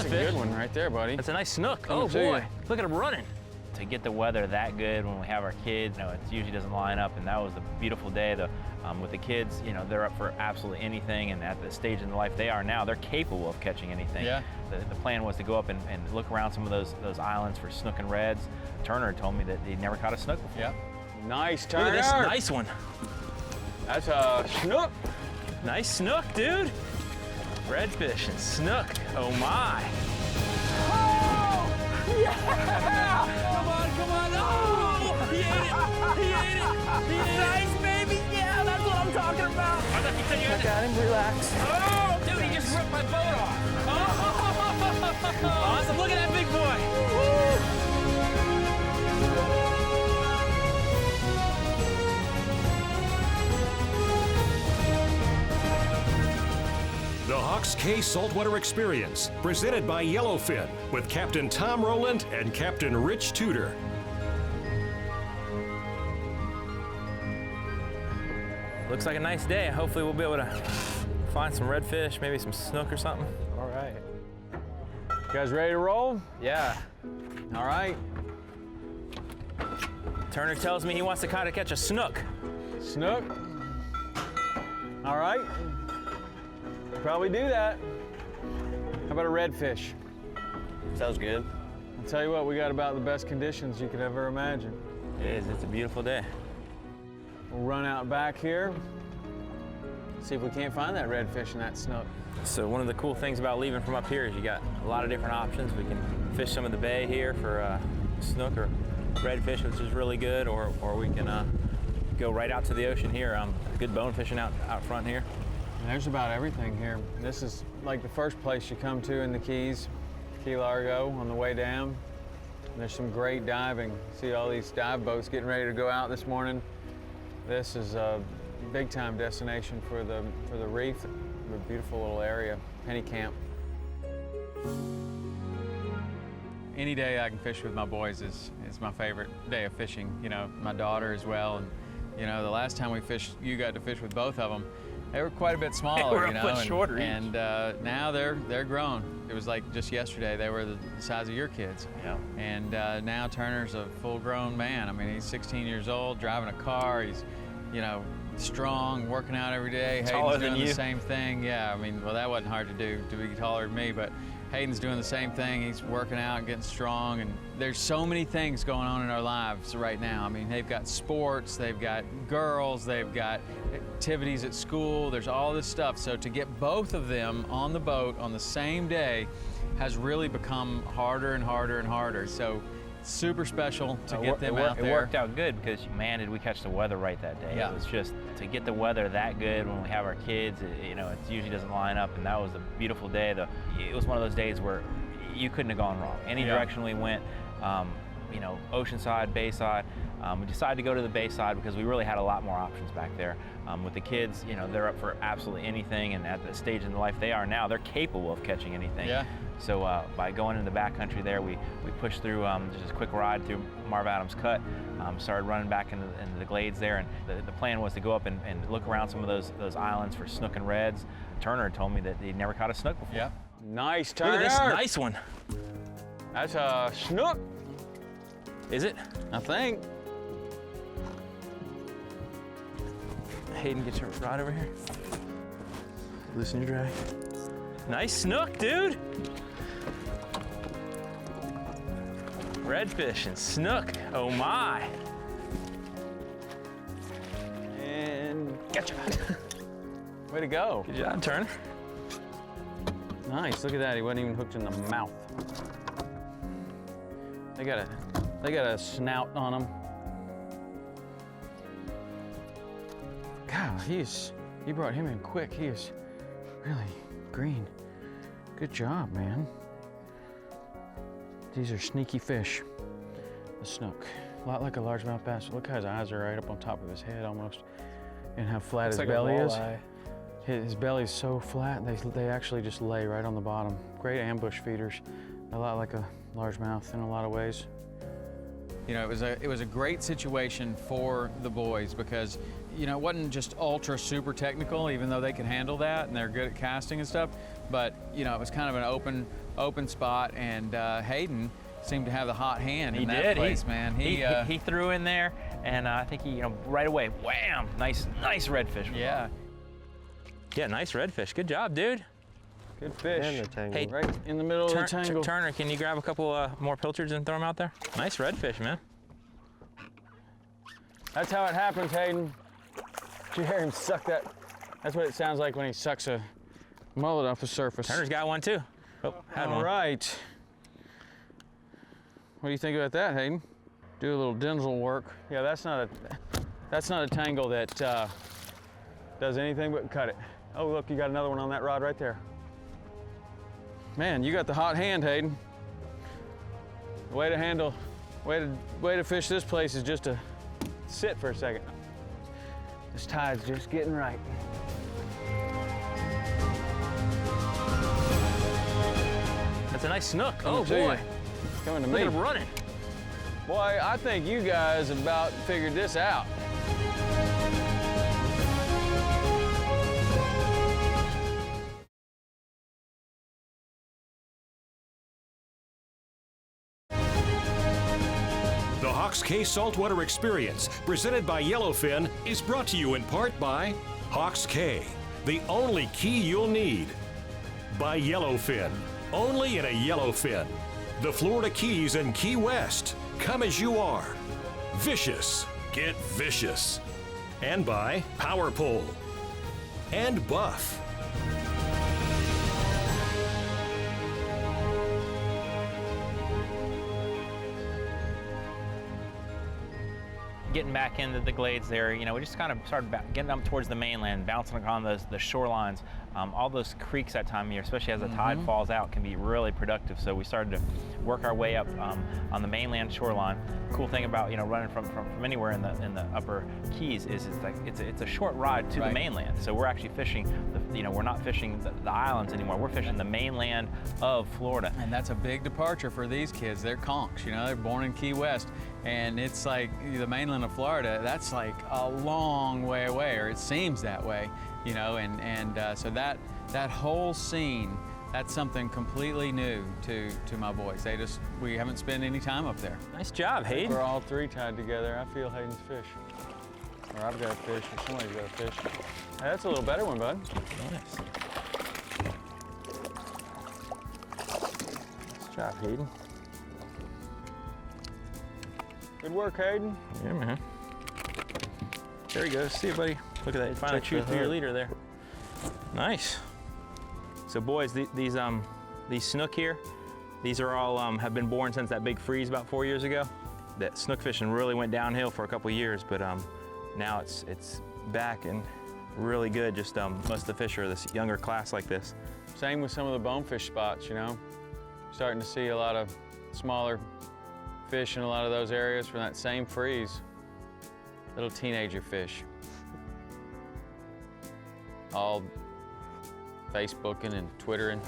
That's a good one right there, buddy. That's a nice snook. Oh boy, look at him running. To get the weather that good when we have our kids, you know, it usually doesn't line up, and that was a beautiful day. With the kids, you know, they're up for absolutely anything, and at the stage in life they are now, they're capable of catching anything. Yeah. The plan was to go up and look around some of those islands for snook and reds. Turner told me that he'd never caught a snook before. Yep. Nice, Turner. Look at this nice one. That's a snook. Nice snook, dude. Redfish and snook. Oh my. Oh! Yeah! Come on. Oh, he ate it. He ate it. Nice, baby. Yeah, that's what I'm talking about. I thought you said you had to... Got him, relax. Oh, dude, he just ripped my boat off. Oh, awesome. Look at that big boy. Woo! The Hawks Cay Saltwater Experience, presented by Yellowfin, with Captain Tom Rowland and Captain Rich Tudor. Looks like a nice day. Hopefully we'll be able to find some redfish, maybe some snook or something. All right. You guys ready to roll? Yeah. All right. Turner tells me he wants to kind of catch a snook. Snook. All right. Probably do that. How about a redfish? Sounds good. I'll tell you what, we got about the best conditions you could ever imagine. It is. It's a beautiful day. We'll run out back here, see if we can't find that redfish and that snook. So one of the cool things about leaving from up here is you got a lot of different options. We can fish some of the bay here for snook or redfish, which is really good, or we can go right out to the ocean here. Good bone fishing out front here. And there's about everything here. This is like the first place you come to in the Keys, Key Largo on the way down. And there's some great diving. See all these dive boats getting ready to go out this morning. This is a big time destination for the reef, a beautiful little area, penny camp. Any day I can fish with my boys is my favorite day of fishing. You know, my daughter as well. And you know, the last time we fished, you got to fish with both of them. They were quite a bit smaller, they were you know, a foot shorter and now they're grown. It was like just yesterday they were the size of your kids. Yeah. And now Turner's a full-grown man. I mean, he's 16 years old, driving a car. He's, you know, strong, working out every day. Taller Hayden's than doing you. the same thing. Yeah, I mean, well, that wasn't hard to do, to be taller than me, but Hayden's doing the same thing. He's working out and getting strong, and there's so many things going on in our lives right now. I mean, they've got sports, they've got girls, they've got activities at school, there's all this stuff. So to get both of them on the boat on the same day has really become harder and harder and harder. So super special to get them out there. It worked out good because, man, did we catch the weather right that day. Yeah. It was just, to get the weather that good when we have our kids, you know, it usually doesn't line up, and that was a beautiful day. It was one of those days where you couldn't have gone wrong. Any direction we went, you know, oceanside, bayside. We decided to go to the bayside because we really had a lot more options back there. With the kids, you know, they're up for absolutely anything, and at the stage in life they are now, they're capable of catching anything. Yeah. So by going into the backcountry there, we pushed through just a quick ride through Marv Adams Cut, started running back into the glades there, and the plan was to go up and look around some of those islands for snook and reds. Turner told me that he'd never caught a snook before. Yeah. Nice, Turner. Look at this nice one. That's a snook, Is it? I think. Hayden, get your rod over here. Loosen your drag. Nice snook, dude. Redfish and snook. Oh my. And gotcha. Way to go. Good job, Turner. Nice, look at that. He wasn't even hooked in the mouth. They got a snout on him. God, you brought him in quick. He is really green. Good job, man. These are sneaky fish. The snook, a lot like a largemouth bass. Look how his eyes are right up on top of his head almost, and how flat his belly is. His belly's so flat, they actually just lay right on the bottom. Great ambush feeders, a lot like a largemouth in a lot of ways. You know, it was a great situation for the boys because, you know, it wasn't just ultra super technical, even though they could handle that and they're good at casting and stuff. But you know, it was kind of an open spot, and Hayden seemed to have the hot hand in that place, man. He threw in there, and I think he, you know, right away, wham! Nice redfish. Yeah. Yeah, nice redfish. Good job, dude. Good fish. And the tangle. Hey, Right in the middle of the tangle. Turner, can you grab a couple more pilchards and throw them out there? Nice redfish, man. That's how it happens, Hayden. Did you hear him suck that? That's what it sounds like when he sucks a mullet off the surface. Turner's got one too. Oh, had one. All right. What do you think about that, Hayden? Do a little dental work. Yeah, that's not a tangle that does anything but cut it. Oh, look, you got another one on that rod right there. Man, you got the hot hand, Hayden. The way to fish this place is just to sit for a second. This tide's just getting right. That's a nice snook. Coming to you. Coming to me. Look at him running. Boy, I think you guys about figured this out. The Hawks Cay Saltwater Experience, presented by Yellowfin, is brought to you in part by Hawks Cay, the only key you'll need. By Yellowfin, only in a Yellowfin. The Florida Keys and Key West, come as you are. Vicious, get vicious. And by Power Pole and Buff. Getting back into the glades there, you know, we just kind of started getting up towards the mainland, bouncing on the shorelines. All those creeks that time of year, especially as the tide falls out, can be really productive. So we started to work our way up on the mainland shoreline. Cool thing about, you know, running from anywhere in the upper Keys is it's a short ride to the mainland. So we're actually fishing, we're not fishing the islands anymore. We're fishing the mainland of Florida. And that's a big departure for these kids. They're conchs, you know, they're born in Key West. And it's like the mainland of Florida, that's like a long way away, or it seems that way, you know, and so that whole scene, that's something completely new to my boys. We haven't spent any time up there. Nice job, Hayden. We're all three tied together. I feel Hayden's fish. Or I've got a fish, or somebody's got a fish. Hey, that's a little better one, bud. Nice. Nice job, Hayden. Good work, Hayden. Yeah, man. There he goes. See you, buddy. Look at that. You finally chewed through your leader there. Nice. So, boys, these snook here, these are all have been born since that big freeze about 4 years ago. That snook fishing really went downhill for a couple of years, but now it's back and really good. Just most of the fish are this younger class like this. Same with some of the bonefish spots, you know. Starting to see a lot of smaller fish in a lot of those areas from that same freeze. Little teenager fish. All Facebooking and Twittering.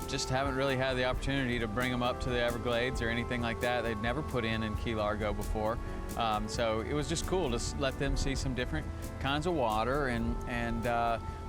Just haven't really had the opportunity to bring them up to the Everglades or anything like that. They'd never put in Key Largo before. So it was just cool to let them see some different kinds of water, and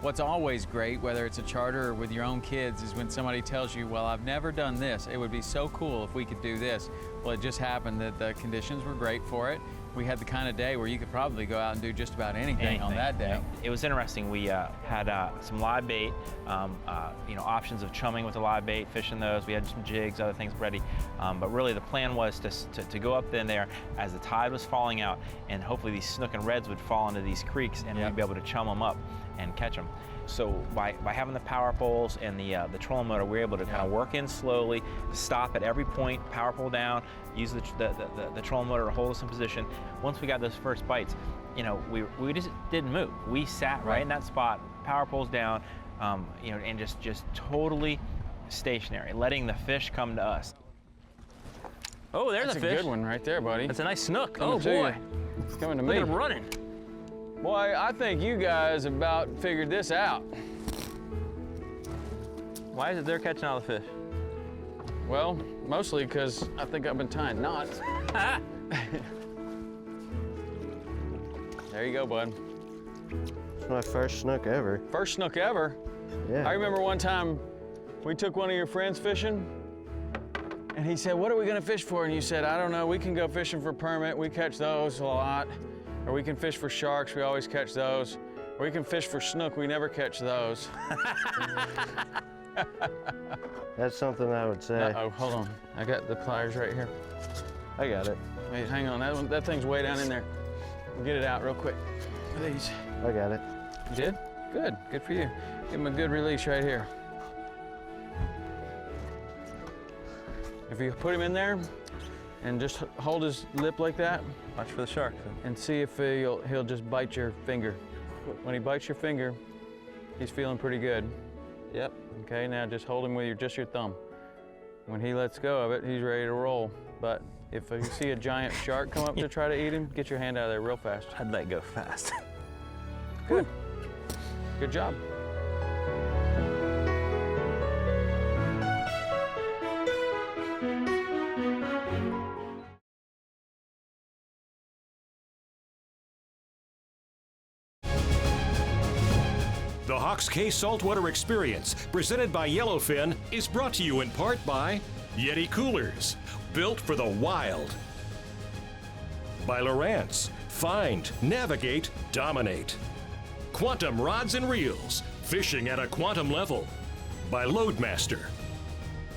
what's always great, whether it's a charter or with your own kids, is when somebody tells you, well, I've never done this. It would be so cool if we could do this. Well, it just happened that the conditions were great for it. We had the kind of day where you could probably go out and do just about anything on that day. Yeah. It was interesting. We had some live bait, options of chumming with the live bait, fishing those. We had some jigs, other things ready. But really the plan was to go up in there as the tide was falling out, and hopefully these snook and reds would fall into these creeks, and we'd be able to chum them up and catch them. So by having the power poles and the trolling motor, we're able to kind of work in slowly, stop at every point, power pole down, use the trolling motor to hold us in position. Once we got those first bites, you know, we just didn't move. We sat right in that spot, power poles down, and just totally stationary, letting the fish come to us. Oh, there's a fish. That's a good one right there, buddy. That's a nice snook. Coming oh boy, it's coming to look me. at him running. Boy, I think you guys about figured this out. Why is it they're catching all the fish? Well, mostly because I think I've been tying knots. There you go, bud. It's my first snook ever. First snook ever. Yeah. I remember one time we took one of your friends fishing, and he said, what are we gonna fish for? And you said, I don't know, we can go fishing for permit, we catch those a lot. Or we can fish for sharks, we always catch those. Or we can fish for snook, we never catch those. That's something I would say. Uh-oh, hold on. I got the pliers right here. I got it. Wait, hang on, that thing's way down in there. We'll get it out real quick. These. I got it. You did? Good, good for you. Give him a good release right here. If you put him in there and just hold his lip like that. Watch for the shark. And see if he'll just bite your finger. When he bites your finger, he's feeling pretty good. Yep. Okay, now just hold him with just your thumb. When he lets go of it, he's ready to roll. But if you see a giant shark come up to try to eat him, get your hand out of there real fast. I'd let go fast. Good. Good job. The Hawks Cay Saltwater Experience, presented by Yellowfin, is brought to you in part by Yeti Coolers, built for the wild. By Lowrance, find, navigate, dominate. Quantum Rods and Reels, fishing at a quantum level. By Loadmaster.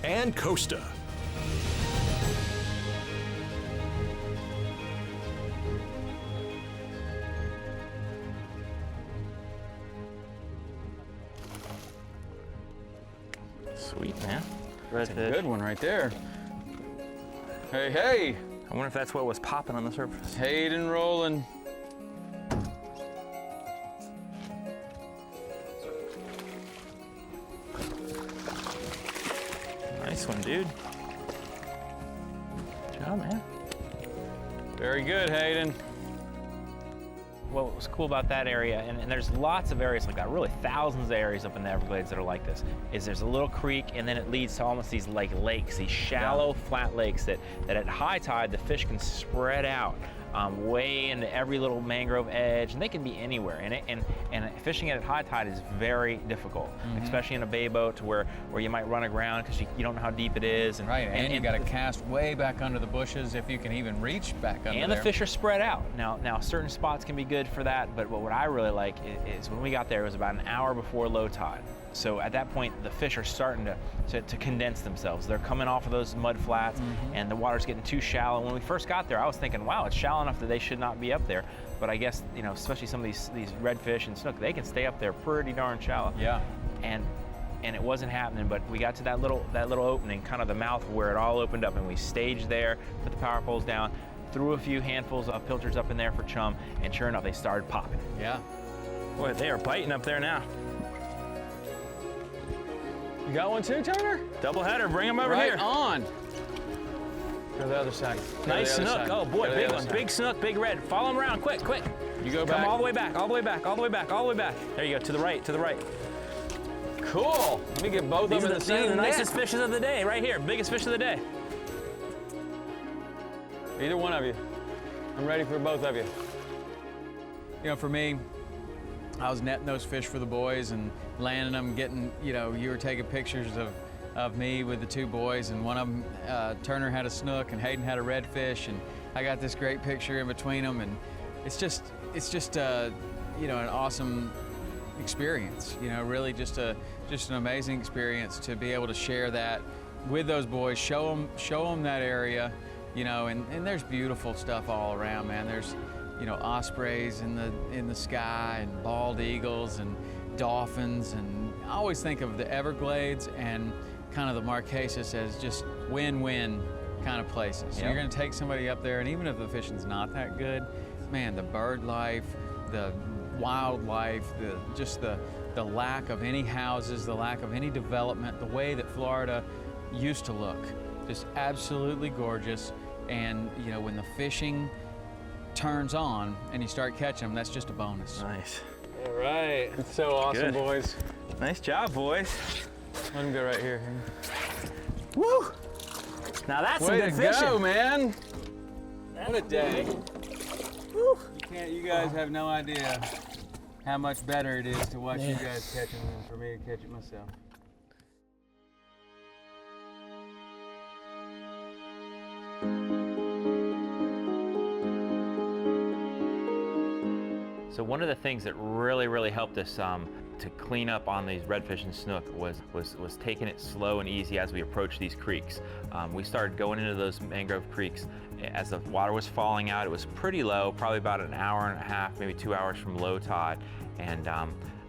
And Costa. Sweet, man. That's a good one right there. Hey, hey! I wonder if that's what was popping on the surface. Hayden Rowland. Nice one, dude. Good job, man. Very good, Hayden. What was cool about that area, and there's lots of areas like that, really thousands of areas up in the Everglades that are like this, is there's a little creek and then it leads to almost these like lakes, these shallow, flat lakes that at high tide the fish can spread out way into every little mangrove edge, and they can be anywhere. And fishing at high tide is very difficult, especially in a bay boat to where you might run aground because you don't know how deep it is. Right, and you got to cast way back under the bushes if you can even reach back under there. And the fish are spread out. Now certain spots can be good for that, but what I really like is when we got there, it was about an hour before low tide. So at that point, the fish are starting to condense themselves. They're coming off of those mud flats, and the water's getting too shallow. When we first got there, I was thinking, wow, it's shallow enough that they should not be up there. But I guess, you know, especially some of these redfish and snook, they can stay up there pretty darn shallow. Yeah. And it wasn't happening, but we got to that little opening, kind of the mouth where it all opened up, and we staged there, put the power poles down, threw a few handfuls of pilchards up in there for chum, and sure enough, they started popping. Yeah. Boy, they are biting up there now. You got one too, Turner? Double header, bring them over right here. On. Go to the other side. Nice snook. Oh boy, big one. Big snook, big red. Follow them around, quick, quick. You go back. Come all the way back, all the way back, all the way back, all the way back. There you go, to the right, to the right. Cool. Let me get both of them in the same These are the net. nicest fishes of the day, right here. Biggest fish of the day. Either one of you. I'm ready for both of you. You know, for me, I was netting those fish for the boys and landing them, getting, you know, you were taking pictures of me with the two boys, and one of them, Turner had a snook and Hayden had a redfish, and I got this great picture in between them, and it's just you know, an awesome experience. You know, really just an amazing experience to be able to share that with those boys, show them that area, you know, and there's beautiful stuff all around, man. There's, you know, ospreys in the sky and bald eagles and dolphins, and I always think of the Everglades and kind of the Marquesas as just win-win kind of places. Yep. So you're going to take somebody up there, and even if the fishing's not that good, man, the bird life, the wildlife, the lack of any houses, the lack of any development, the way that Florida used to look, just absolutely gorgeous. And you know, when the fishing turns on and you start catching them, that's just a bonus. Nice. All right, it's so awesome, Good. boys. Nice job, boys. Let him go right here. Woo! Now that's some Way good to fishing. go, man. What a day. Woo. can't, you guys have no idea how much better it is to watch you guys catch them than for me to catch it myself. So one of the things that really helped us to clean up on these redfish and snook was taking it slow and easy as we approached these creeks. We started going into those mangrove creeks as the water was falling out. It was pretty low, probably about an hour and a half, maybe 2 hours from low tide, and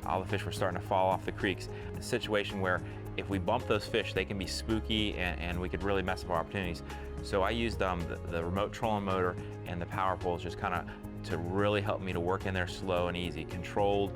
all the fish were starting to fall off the creeks. A situation where if we bump those fish, they can be spooky and we could really mess up our opportunities. So I used the remote trolling motor and the power poles just kind of to really help me to work in there slow and easy, controlled,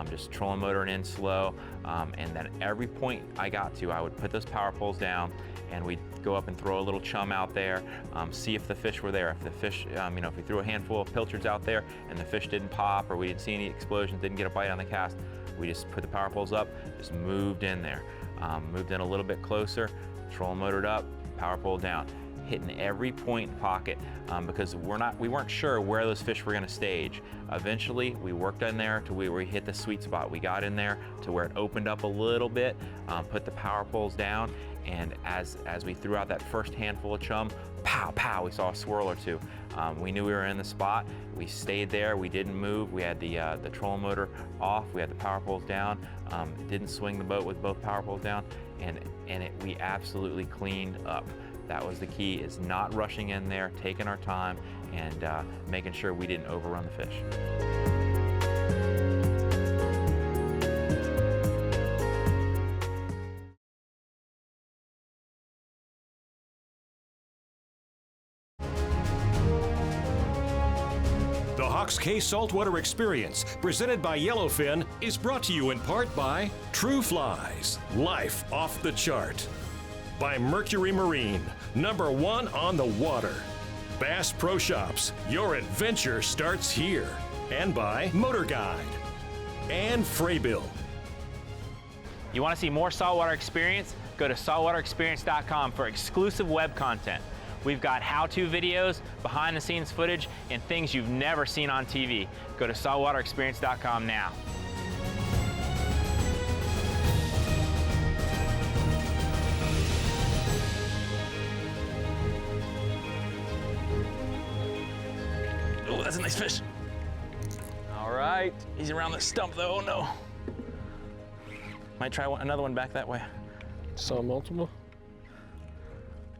just trolling motoring in slow, and then every point I got to, I would put those power poles down and we'd go up and throw a little chum out there, see if the fish were there. If the fish, you know, if we threw a handful of pilchards out there and the fish didn't pop or we didn't see any explosions, didn't get a bite on the cast, we just put the power poles up, just moved in there. Moved in a little bit closer, trolling motored up, power pole down, hitting every point and pocket because we weren't sure where those fish were going to stage. Eventually, we worked in there to where we hit the sweet spot. We got in there to where it opened up a little bit, put the power poles down, and as we threw out that first handful of chum, pow, pow, we saw a swirl or two. We knew we were in the spot. We stayed there. We didn't move. We had the trolling motor off. We had the power poles down. Didn't swing the boat with both power poles down, and we absolutely cleaned up. That was the key, is not rushing in there, taking our time, and making sure we didn't overrun the fish. The Hawks Cay Saltwater Experience, presented by Yellowfin, is brought to you in part by True Flies, life off the chart. By Mercury Marine, #1 on the water. Bass Pro Shops, your adventure starts here. And by Motor Guide. And Fraybill. You want to see more saltwater experience? Go to saltwaterexperience.com for exclusive web content. We've got how-to videos, behind-the-scenes footage, and things you've never seen on TV. Go to saltwaterexperience.com now. Oh, that's a nice fish. All right. He's around the stump though, oh no. Might try another one back that way. Saw multiple?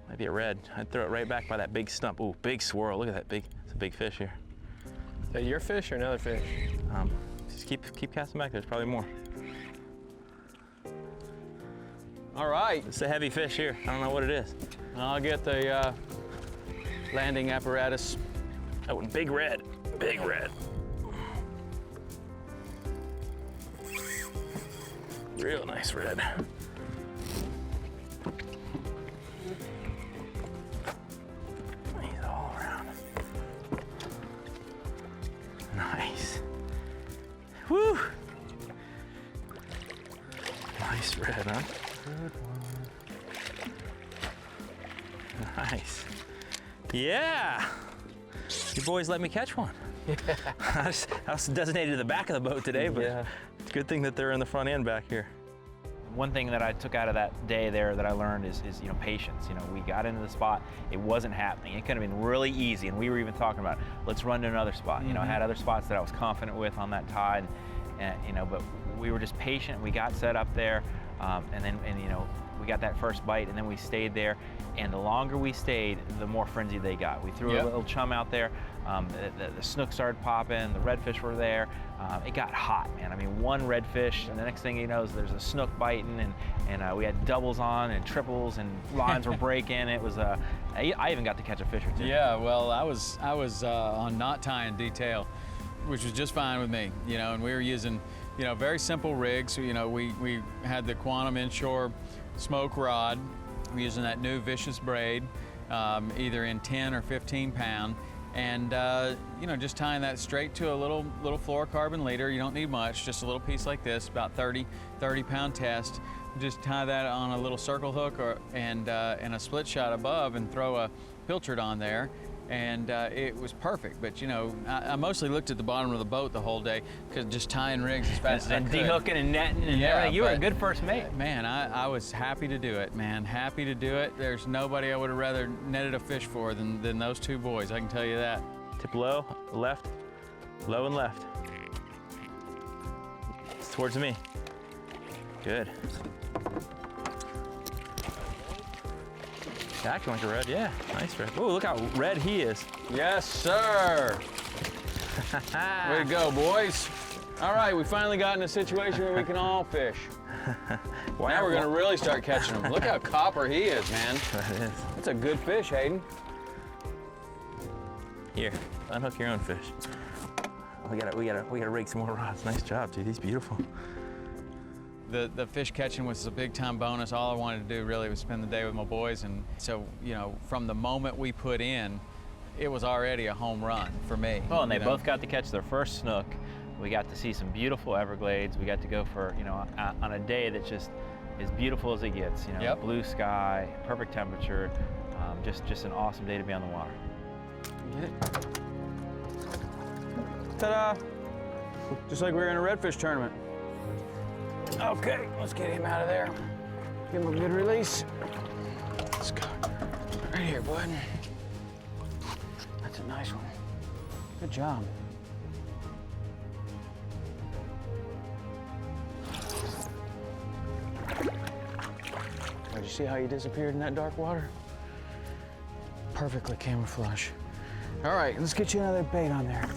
Might be a red. I'd throw it right back by that big stump. Ooh, big swirl, look at that big, it's a big fish here. Is that your fish or another fish? Just keep casting back, there's probably more. All right. It's a heavy fish here, I don't know what it is. I'll get the landing apparatus. Oh, and big red, big red. Real nice red. He's all around. Nice. Woo! Nice red, huh? Good one. Nice. Yeah! You boys let me catch one. I was designated to the back of the boat today, but Yeah. good thing that they're in the front end back here. One thing that I took out of that day there that I learned is patience. We got into the spot, it wasn't happening. It could have been really easy, and we were even talking about, let's run to another spot. I had other spots that I was confident with on that tide, and but we were just patient. We got set up there, and we got that first bite, and then we stayed there. And the longer we stayed, the more frenzied they got. We threw a little chum out there. The snook started popping. The redfish were there. It got hot, man. I mean, one redfish, and the next thing you know, there's a snook biting, and we had doubles on and triples, and lines were breaking. It was I even got to catch a fish or two. Yeah, well, I was on knot tying detail, which was just fine with me. And we were using very simple rigs. We had the Quantum inshore smoke rod. We're using that new Vicious braid, either in 10 or 15 pound, and just tying that straight to a little fluorocarbon leader. You don't need much, just a little piece like this, about 30 pound test. Just tie that on a little circle hook and a split shot above, and throw a pilchard on there, and it was perfect. But you know, I mostly looked at the bottom of the boat the whole day, because just tying rigs as fast as I And could. de-hooking and netting and everything. You were a good first mate. Man, I was happy to do it, man. Happy to do it. There's nobody I would have rather netted a fish for than those two boys, I can tell you that. Tip low, left, low and left. It's towards me. Good. Acting like a red, yeah. Nice red. Oh, look how red he is. Yes, sir. Way to go, boys. All right, we finally got in a situation where we can all fish. Now we're gonna really start catching them. Look how copper he is, man. That is. That's a good fish, Hayden. Here, unhook your own fish. We gotta rig some more rods. Nice job, dude. He's beautiful. The fish catching was a big time bonus. All I wanted to do really was spend the day with my boys, and so, you know, from the moment we put in, it was already a home run for me. Oh, and they both got to catch their first snook. We got to see some beautiful Everglades. We got to go for, you know, on a day that's just as beautiful as it gets. You know, Yep. Blue sky, perfect temperature, just an awesome day to be on the water. Get it? Ta-da! Just like we were in a redfish tournament. Okay, let's get him out of there. Give him a good release. Let's go. Right here, bud. That's a nice one. Good job. Did you see how you disappeared in that dark water? Perfectly camouflage. All right, let's get you another bait on there.